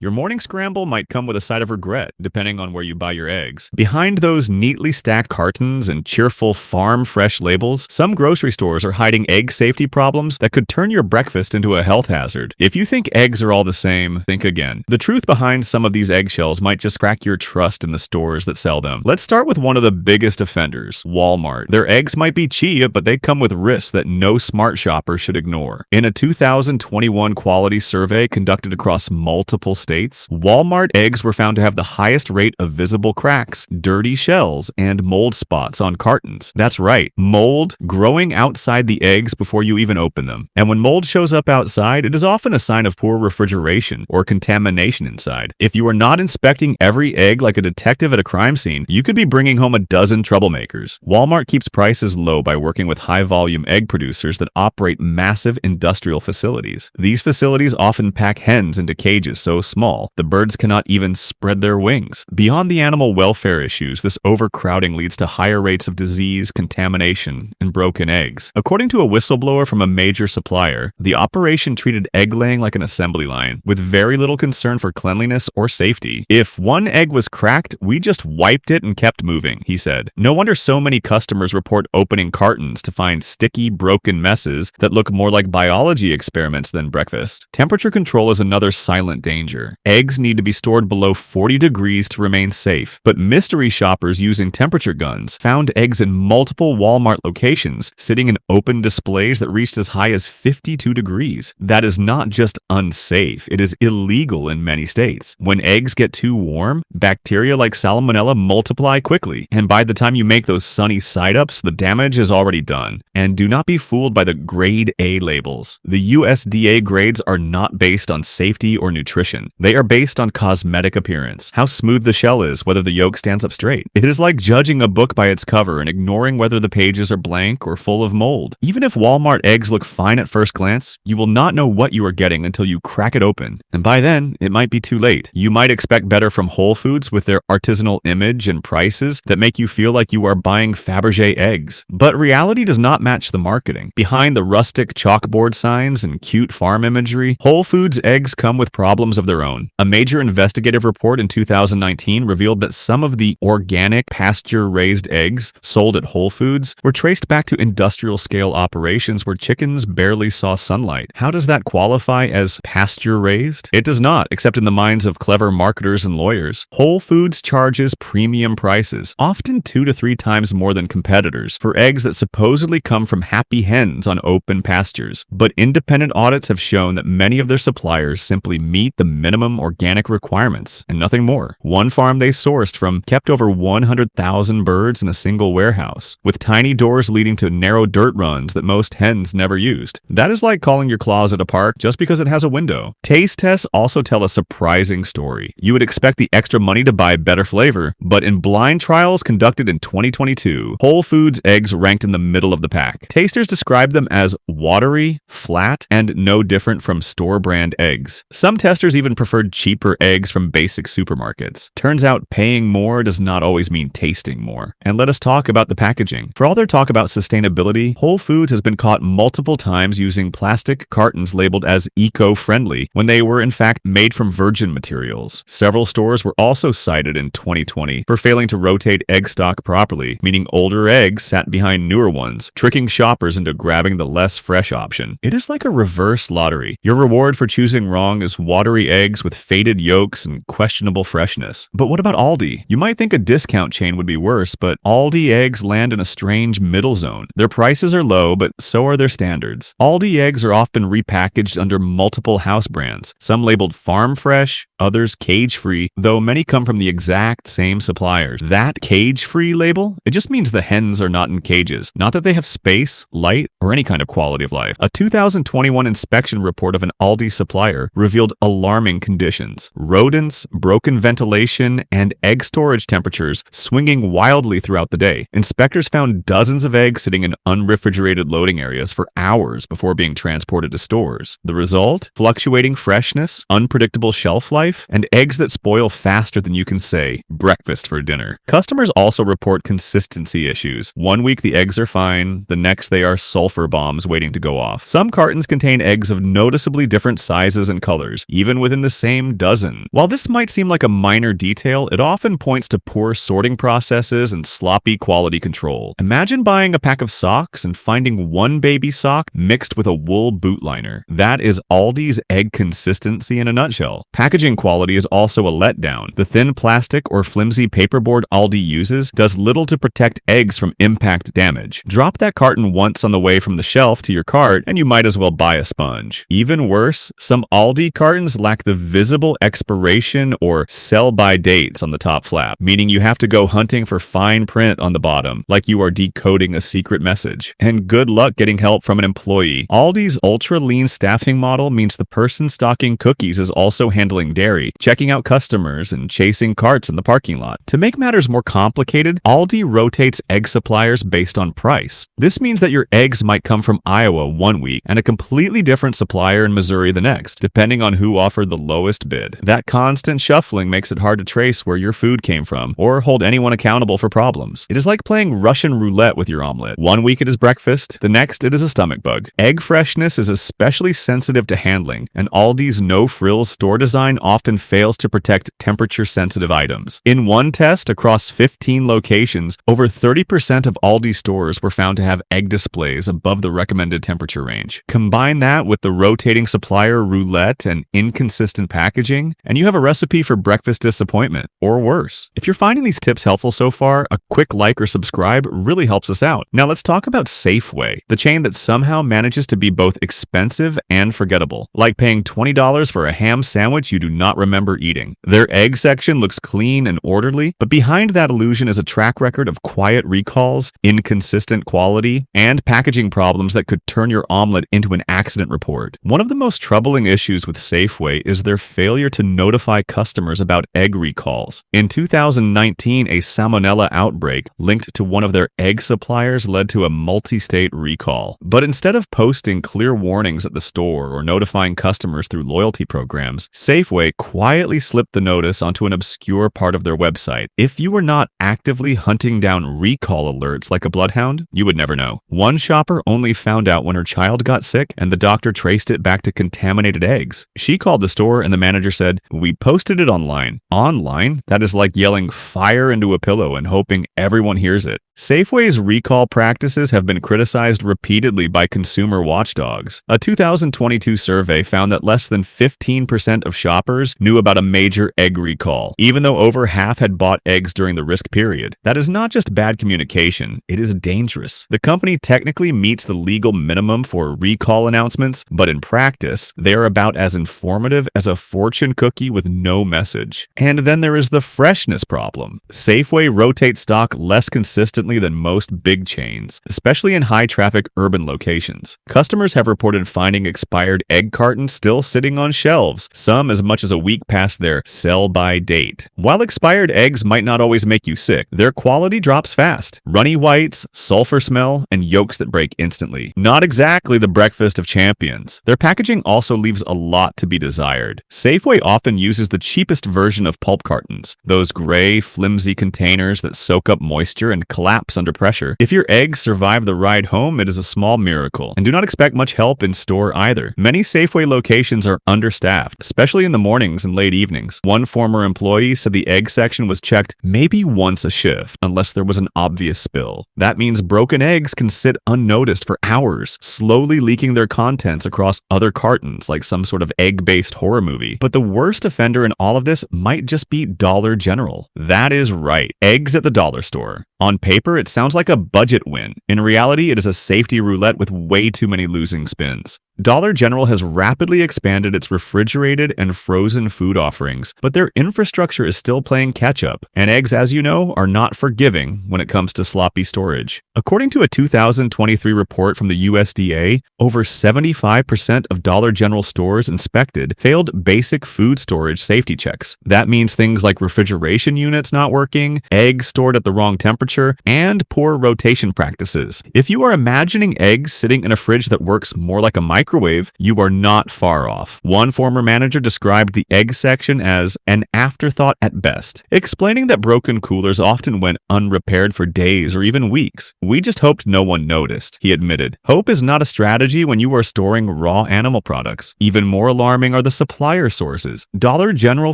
Your morning scramble might come with a side of regret, depending on where you buy your eggs. Behind those neatly stacked cartons and cheerful farm fresh labels, some grocery stores are hiding egg safety problems that could turn your breakfast into a health hazard. If you think eggs are all the same, think again. The truth behind some of these eggshells might just crack your trust in the stores that sell them. Let's start with one of the biggest offenders, Walmart. Their eggs might be cheap, but they come with risks that no smart shopper should ignore. In a 2021 quality survey conducted across multiple states, Walmart eggs were found to have the highest rate of visible cracks, dirty shells, and mold spots on cartons. That's right, mold growing outside the eggs before you even open them. And when mold shows up outside, it is often a sign of poor refrigeration or contamination inside. If you are not inspecting every egg like a detective at a crime scene, you could be bringing home a dozen troublemakers. Walmart keeps prices low by working with high-volume egg producers that operate massive industrial facilities. These facilities often pack hens into cages so small the birds cannot even spread their wings. Beyond the animal welfare issues, this overcrowding leads to higher rates of disease, contamination, and broken eggs. According to a whistleblower from a major supplier, the operation treated egg laying like an assembly line, with very little concern for cleanliness or safety. If one egg was cracked, we just wiped it and kept moving, he said. No wonder so many customers report opening cartons to find sticky, broken messes that look more like biology experiments than breakfast. Temperature control is another silent danger. Eggs need to be stored below 40 degrees to remain safe, but mystery shoppers using temperature guns found eggs in multiple Walmart locations sitting in open displays that reached as high as 52 degrees. That is not just unsafe, it is illegal in many states. When eggs get too warm, bacteria like salmonella multiply quickly, and by the time you make those sunny side-ups, the damage is already done. And do not be fooled by the grade A labels. The USDA grades are not based on safety or nutrition. They are based on cosmetic appearance, how smooth the shell is, whether the yolk stands up straight. It is like judging a book by its cover and ignoring whether the pages are blank or full of mold. Even if Walmart eggs look fine at first glance, you will not know what you are getting until you crack it open. And by then, it might be too late. You might expect better from Whole Foods with their artisanal image and prices that make you feel like you are buying Fabergé eggs. But reality does not match the marketing. Behind the rustic chalkboard signs and cute farm imagery, Whole Foods eggs come with problems of their own. A major investigative report in 2019 revealed that some of the organic pasture-raised eggs sold at Whole Foods were traced back to industrial-scale operations where chickens barely saw sunlight. How does that qualify as pasture-raised? It does not, except in the minds of clever marketers and lawyers. Whole Foods charges premium prices, often 2 to 3 times more than competitors, for eggs that supposedly come from happy hens on open pastures. But independent audits have shown that many of their suppliers simply meet the minimum organic requirements and nothing more. One farm they sourced from kept over 100,000 birds in a single warehouse, with tiny doors leading to narrow dirt runs that most hens never used. That is like calling your closet a park just because it has a window. Taste tests also tell a surprising story. You would expect the extra money to buy better flavor, but in blind trials conducted in 2022, Whole Foods eggs ranked in the middle of the pack. Tasters described them as watery, flat, and no different from store-brand eggs. Some testers even preferred cheaper eggs from basic supermarkets. Turns out paying more does not always mean tasting more. And let us talk about the packaging. For all their talk about sustainability, Whole Foods has been caught multiple times using plastic cartons labeled as eco-friendly when they were in fact made from virgin materials. Several stores were also cited in 2020 for failing to rotate egg stock properly, meaning older eggs sat behind newer ones, tricking shoppers into grabbing the less fresh option. It is like a reverse lottery. Your reward for choosing wrong is watery eggs with faded yolks and questionable freshness. But what about Aldi? You might think a discount chain would be worse, but Aldi eggs land in a strange middle zone. Their prices are low, but so are their standards. Aldi eggs are often repackaged under multiple house brands, some labeled farm fresh, others cage-free, though many come from the exact same suppliers. That cage-free label? It just means the hens are not in cages, not that they have space, light, or any kind of quality of life. A 2021 inspection report of an Aldi supplier revealed alarming conditions. Rodents, broken ventilation, and egg storage temperatures swinging wildly throughout the day. Inspectors found dozens of eggs sitting in unrefrigerated loading areas for hours before being transported to stores. The result? Fluctuating freshness, unpredictable shelf life, and eggs that spoil faster than you can say, breakfast for dinner. Customers also report consistency issues. One week the eggs are fine, the next they are sulfur bombs waiting to go off. Some cartons contain eggs of noticeably different sizes and colors, even within the the same dozen. While this might seem like a minor detail, it often points to poor sorting processes and sloppy quality control. Imagine buying a pack of socks and finding one baby sock mixed with a wool boot liner. That is Aldi's egg consistency in a nutshell. Packaging quality is also a letdown. The thin plastic or flimsy paperboard Aldi uses does little to protect eggs from impact damage. Drop that carton once on the way from the shelf to your cart, and you might as well buy a sponge. Even worse, some Aldi cartons lack the visible expiration or sell-by dates on the top flap, meaning you have to go hunting for fine print on the bottom, like you are decoding a secret message. And good luck getting help from an employee. Aldi's ultra-lean staffing model means the person stocking cookies is also handling dairy, checking out customers, and chasing carts in the parking lot. To make matters more complicated, Aldi rotates egg suppliers based on price. This means that your eggs might come from Iowa one week and a completely different supplier in Missouri the next, depending on who offered the lowest bid. That constant shuffling makes it hard to trace where your food came from or hold anyone accountable for problems. It is like playing Russian roulette with your omelet. One week it is breakfast, the next it is a stomach bug. Egg freshness is especially sensitive to handling, and Aldi's no-frills store design often fails to protect temperature-sensitive items. In one test across 15 locations, over 30% of Aldi stores were found to have egg displays above the recommended temperature range. Combine that with the rotating supplier roulette and inconsistent packaging, and you have a recipe for breakfast disappointment, or worse. If you're finding these tips helpful so far, a quick like or subscribe really helps us out. Now let's talk about Safeway, the chain that somehow manages to be both expensive and forgettable, like paying $20 for a ham sandwich you do not remember eating. Their egg section looks clean and orderly, but behind that illusion is a track record of quiet recalls, inconsistent quality, and packaging problems that could turn your omelet into an accident report. One of the most troubling issues with Safeway is their failure to notify customers about egg recalls. In 2019, a salmonella outbreak linked to one of their egg suppliers led to a multi-state recall. But instead of posting clear warnings at the store or notifying customers through loyalty programs, Safeway quietly slipped the notice onto an obscure part of their website. If you were not actively hunting down recall alerts like a bloodhound, you would never know. One shopper only found out when her child got sick and the doctor traced it back to contaminated eggs. She called the store and the manager said, "We posted it online." Online? That is like yelling fire into a pillow and hoping everyone hears it. Safeway's recall practices have been criticized repeatedly by consumer watchdogs. A 2022 survey found that less than 15% of shoppers knew about a major egg recall, even though over half had bought eggs during the risk period. That is not just bad communication, it is dangerous. The company technically meets the legal minimum for recall announcements, but in practice, they are about as informative as a fortune cookie with no message. And then there is the freshness problem. Safeway rotates stock less consistently than most big chains, especially in high-traffic urban locations. Customers have reported finding expired egg cartons still sitting on shelves, some as much as a week past their sell-by date. While expired eggs might not always make you sick, their quality drops fast. Runny whites, sulfur smell, and yolks that break instantly. Not exactly the breakfast of champions. Their packaging also leaves a lot to be desired. Safeway often uses the cheapest version of pulp cartons, those gray, flimsy containers that soak up moisture and collapse under pressure. If your eggs survive the ride home, it is a small miracle. And do not expect much help in store either. Many Safeway locations are understaffed, especially in the mornings and late evenings. One former employee said the egg section was checked maybe once a shift, unless there was an obvious spill. That means broken eggs can sit unnoticed for hours, slowly leaking their contents across other cartons like some sort of egg-based horror movie. But the worst offender in all of this might just be Dollar General. That is right, eggs at the dollar store. On paper, it sounds like a budget win. In reality, it is a safety roulette with way too many losing spins. Dollar General has rapidly expanded its refrigerated and frozen food offerings, but their infrastructure is still playing catch-up, and eggs, as you know, are not forgiving when it comes to sloppy storage. According to a 2023 report from the USDA, over 75% of Dollar General stores inspected failed basic food storage safety checks. That means things like refrigeration units not working, eggs stored at the wrong temperature, and poor rotation practices. If you are imagining eggs sitting in a fridge that works more like a microwave, microwave, you are not far off. One former manager described the egg section as an afterthought at best, explaining that broken coolers often went unrepaired for days or even weeks. "We just hoped no one noticed," he admitted. Hope is not a strategy when you are storing raw animal products. Even more alarming are the supplier sources. Dollar General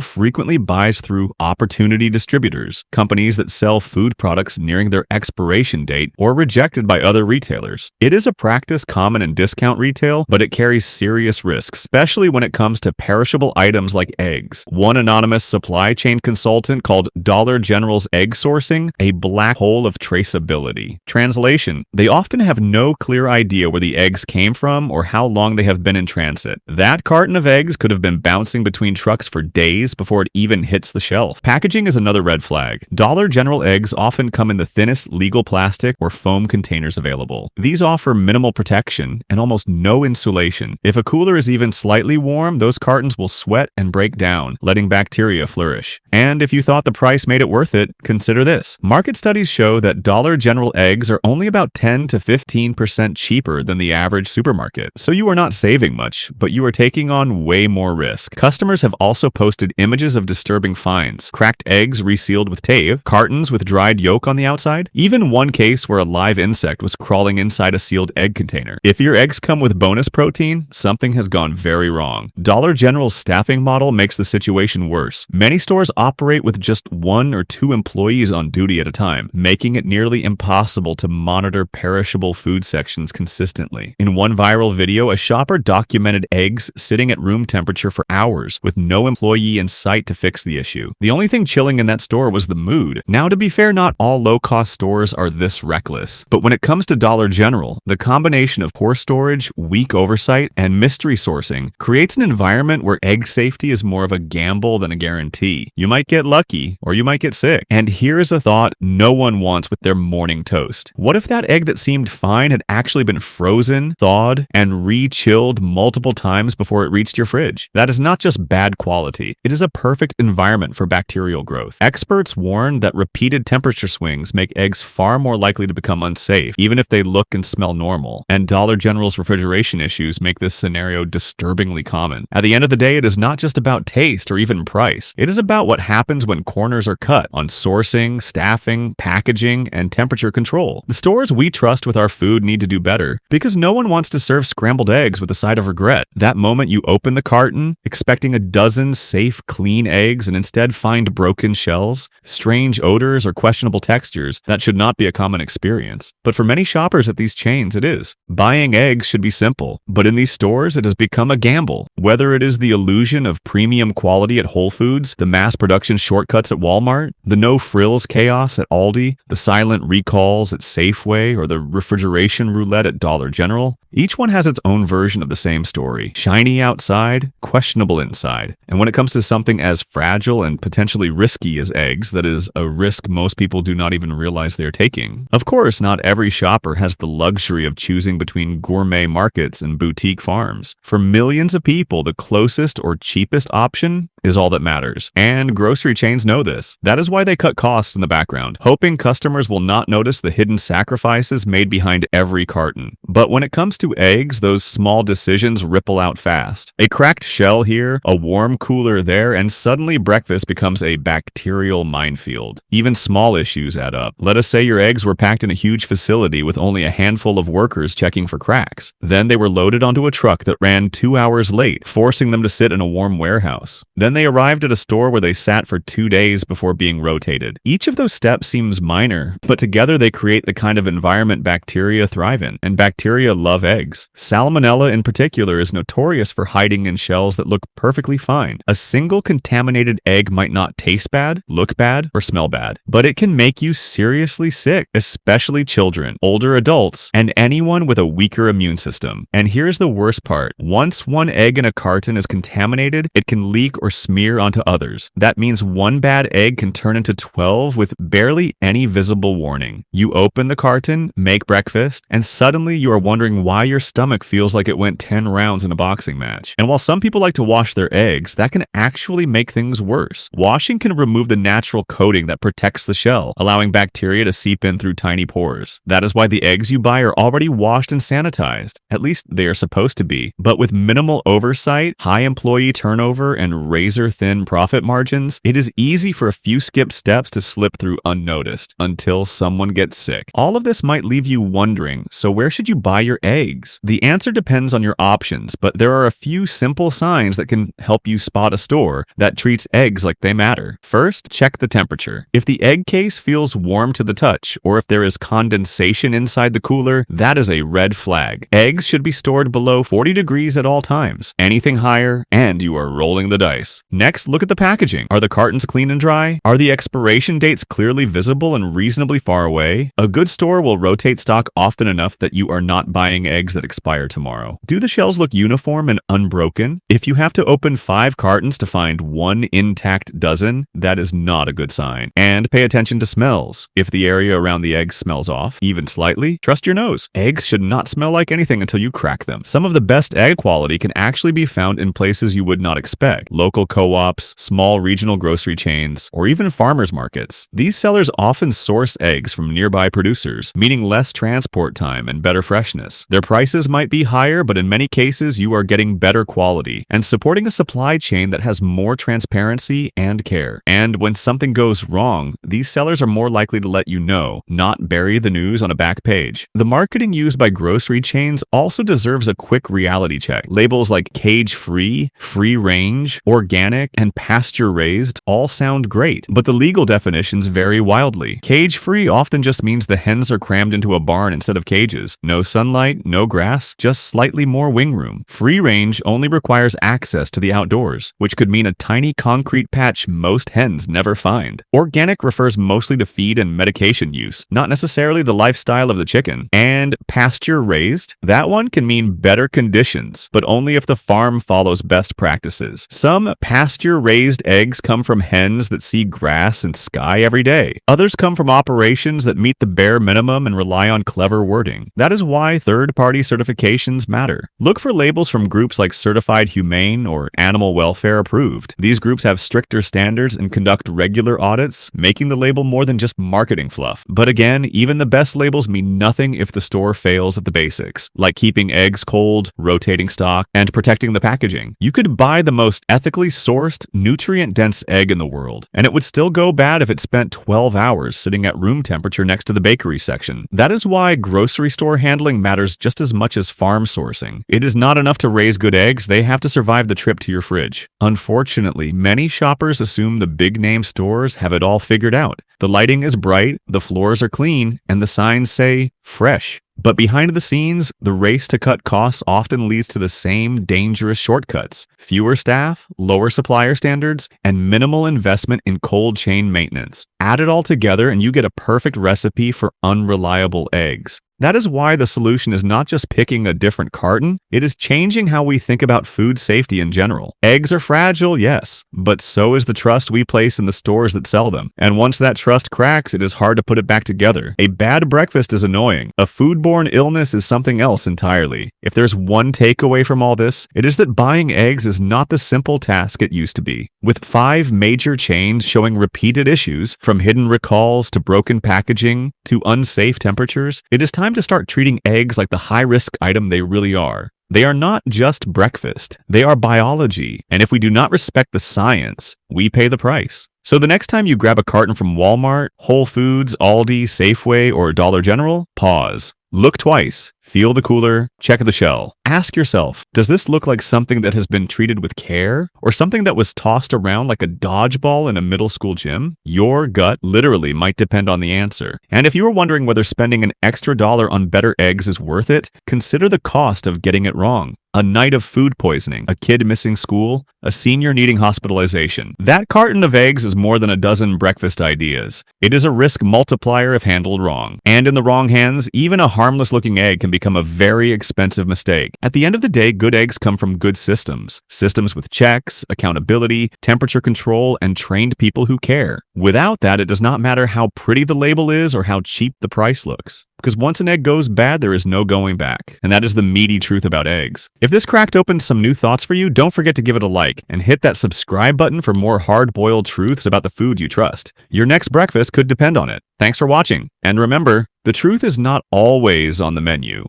frequently buys through opportunity distributors, companies that sell food products nearing their expiration date or rejected by other retailers. It is a practice common in discount retail, but it carries serious risks, especially when it comes to perishable items like eggs. One anonymous supply chain consultant called Dollar General's egg sourcing a black hole of traceability. Translation: they often have no clear idea where the eggs came from or how long they have been in transit. That carton of eggs could have been bouncing between trucks for days before it even hits the shelf. Packaging is another red flag. Dollar General eggs often come in the thinnest legal plastic or foam containers available. These offer minimal protection and almost no insulation. If a cooler is even slightly warm, those cartons will sweat and break down, letting bacteria flourish. And if you thought the price made it worth it, consider this. Market studies show that Dollar General eggs are only about 10 to 15% cheaper than the average supermarket. So you are not saving much, but you are taking on way more risk. Customers have also posted images of disturbing finds: cracked eggs resealed with tape, cartons with dried yolk on the outside, even one case where a live insect was crawling inside a sealed egg container. If your eggs come with bonus protein, something has gone very wrong. Dollar General's staffing model makes the situation worse. Many stores operate with just 1 or 2 employees on duty at a time, making it nearly impossible to monitor perishable food sections consistently. In one viral video, a shopper documented eggs sitting at room temperature for hours with no employee in sight to fix the issue. The only thing chilling in that store was the mood. Now, to be fair, not all low-cost stores are this reckless. But when it comes to Dollar General, the combination of poor storage, weak oversight, and mystery sourcing creates an environment where egg safety is more of a gamble than a guarantee. You might get lucky, or you might get sick. And here's a thought no one wants with their morning toast. What if that egg that seemed fine had actually been frozen, thawed, and re-chilled multiple times before it reached your fridge? That is not just bad quality. It is a perfect environment for bacterial growth. Experts warn that repeated temperature swings make eggs far more likely to become unsafe, even if they look and smell normal. And Dollar General's refrigeration issues make this scenario disturbingly common. At the end of the day, it is not just about taste or even price. It is about what happens when corners are cut on sourcing, staffing, packaging, and temperature control. The stores we trust with our food need to do better, because no one wants to serve scrambled eggs with a side of regret. That moment you open the carton, expecting a dozen safe, clean eggs and instead find broken shells, strange odors, or questionable textures, that should not be a common experience. But for many shoppers at these chains, it is. Buying eggs should be simple, but in these stores, it has become a gamble. Whether it is the illusion of premium quality at Whole Foods, the mass production shortcuts at Walmart, the no-frills chaos at Aldi, the silent recalls at Safeway, or the refrigeration roulette at Dollar General, each one has its own version of the same story. Shiny outside, questionable inside. And when it comes to something as fragile and potentially risky as eggs, that is a risk most people do not even realize they're taking. Of course, not every shopper has the luxury of choosing between gourmet markets and boutique farms. For millions of people, the closest or cheapest option is all that matters. And grocery chains know this. That is why they cut costs in the background, hoping customers will not notice the hidden sacrifices made behind every carton. But when it comes to eggs, those small decisions ripple out fast. A cracked shell here, a warm cooler there, and suddenly breakfast becomes a bacterial minefield. Even small issues add up. Let us say your eggs were packed in a huge facility with only a handful of workers checking for cracks. Then they were loaded onto a truck that ran 2 hours late, forcing them to sit in a warm warehouse. Then they arrived at a store where they sat for 2 days before being rotated. Each of those steps seems minor, but together they create the kind of environment bacteria thrive in, and bacteria love eggs. Salmonella in particular is notorious for hiding in shells that look perfectly fine. A single contaminated egg might not taste bad, look bad, or smell bad, but it can make you seriously sick, especially children, older adults, and anyone with a weaker immune system. And here's the worst part. Once one egg in a carton is contaminated, it can leak or smear onto others. That means one bad egg can turn into 12 with barely any visible warning. You open the carton, make breakfast, and suddenly you are wondering why your stomach feels like it went 10 rounds in a boxing match. And while some people like to wash their eggs, that can actually make things worse. Washing can remove the natural coating that protects the shell, allowing bacteria to seep in through tiny pores. That is why the eggs you buy are already washed and sanitized. At least they are supposed to be. But with minimal oversight, high employee turnover, and razor-thin profit margins, it is easy for a few skipped steps to slip through unnoticed until someone gets sick. All of this might leave you wondering, so where should you buy your eggs? The answer depends on your options, but there are a few simple signs that can help you spot a store that treats eggs like they matter. First, check the temperature. If the egg case feels warm to the touch, or if there is condensation inside the cooler, that is a red flag. Eggs should be stored below 40 degrees at all times. Anything higher, and you are rolling the dice. Next, look at the packaging. Are the cartons clean and dry? Are the expiration dates clearly visible and reasonably far away? A good store will rotate stock often enough that you are not buying eggs that expire tomorrow. Do the shells look uniform and unbroken? If you have to open 5 cartons to find one intact dozen, that is not a good sign. And pay attention to smells. If the area around the eggs smells off, even slightly, trust your nose. Eggs should not smell like anything until you crack them. Some of the best egg quality can actually be found in places you would not expect. Local co-ops, small regional grocery chains, or even farmers markets. These sellers often source eggs from nearby producers, meaning less transport time and better freshness. Their prices might be higher, but in many cases you are getting better quality and supporting a supply chain that has more transparency and care. And when something goes wrong, these sellers are more likely to let you know, not bury the news on a back page. The marketing used by grocery chains also deserves a quick reality check. Labels like cage-free, free-range, organic, and pasture-raised all sound great, but the legal definitions vary wildly. Cage-free often just means the hens are crammed into a barn instead of cages. No sunlight, no grass, just slightly more wing room. Free-range only requires access to the outdoors, which could mean a tiny concrete patch most hens never find. Organic refers mostly to feed and medication use, not necessarily the lifestyle of the chicken. And pasture-raised? That one can mean better conditions, but only if the farm follows best practices. Some pasture-raised eggs come from hens that see grass and sky every day. Others come from operations that meet the bare minimum and rely on clever wording. That is why third-party certifications matter. Look for labels from groups like Certified Humane or Animal Welfare Approved. These groups have stricter standards and conduct regular audits, making the label more than just marketing fluff. But again, even the best labels mean nothing if the store fails at the basics, like keeping eggs cold, rotating stock, and protecting the packaging. You could buy the most ethically sourced, nutrient-dense egg in the world, and it would still go bad if it spent 12 hours sitting at room temperature next to the bakery section. That is why grocery store handling matters just as much as farm sourcing. It is not enough to raise good eggs, they have to survive the trip to your fridge. Unfortunately, many shoppers assume the big-name stores have it all figured out. The lighting is bright, the floors are clean, and the signs say, fresh. But behind the scenes, the race to cut costs often leads to the same dangerous shortcuts: fewer staff, lower supplier standards, and minimal investment in cold chain maintenance. Add it all together and you get a perfect recipe for unreliable eggs. That is why the solution is not just picking a different carton, it is changing how we think about food safety in general. Eggs are fragile, yes, but so is the trust we place in the stores that sell them. And once that trust cracks, it is hard to put it back together. A bad breakfast is annoying. A foodborne illness is something else entirely. If there's one takeaway from all this, it is that buying eggs is not the simple task it used to be. With 5 major chains showing repeated issues, from hidden recalls to broken packaging to unsafe temperatures, it is time to start treating eggs like the high-risk item they really are. They are not just breakfast, they are biology, and if we do not respect the science, we pay the price. So the next time you grab a carton from Walmart, Whole Foods, Aldi, Safeway, or Dollar General, pause. Look twice, feel the cooler, check the shell. Ask yourself, does this look like something that has been treated with care, or something that was tossed around like a dodgeball in a middle school gym? Your gut literally might depend on the answer. And if you are wondering whether spending an extra $1 on better eggs is worth it, consider the cost of getting it wrong. a night of food poisoning, a kid missing school, a senior needing hospitalization. That carton of eggs is more than a dozen breakfast ideas. It is a risk multiplier if handled wrong. And in the wrong hands, even a harmless-looking egg can become a very expensive mistake. At the end of the day, good eggs come from good systems. Systems with checks, accountability, temperature control, and trained people who care. Without that, it does not matter how pretty the label is or how cheap the price looks. Because once an egg goes bad, there is no going back. And that is the meaty truth about eggs. If this cracked open some new thoughts for you, don't forget to give it a like and hit that subscribe button for more hard-boiled truths about the food you trust. Your next breakfast could depend on it. Thanks for watching. And remember, the truth is not always on the menu.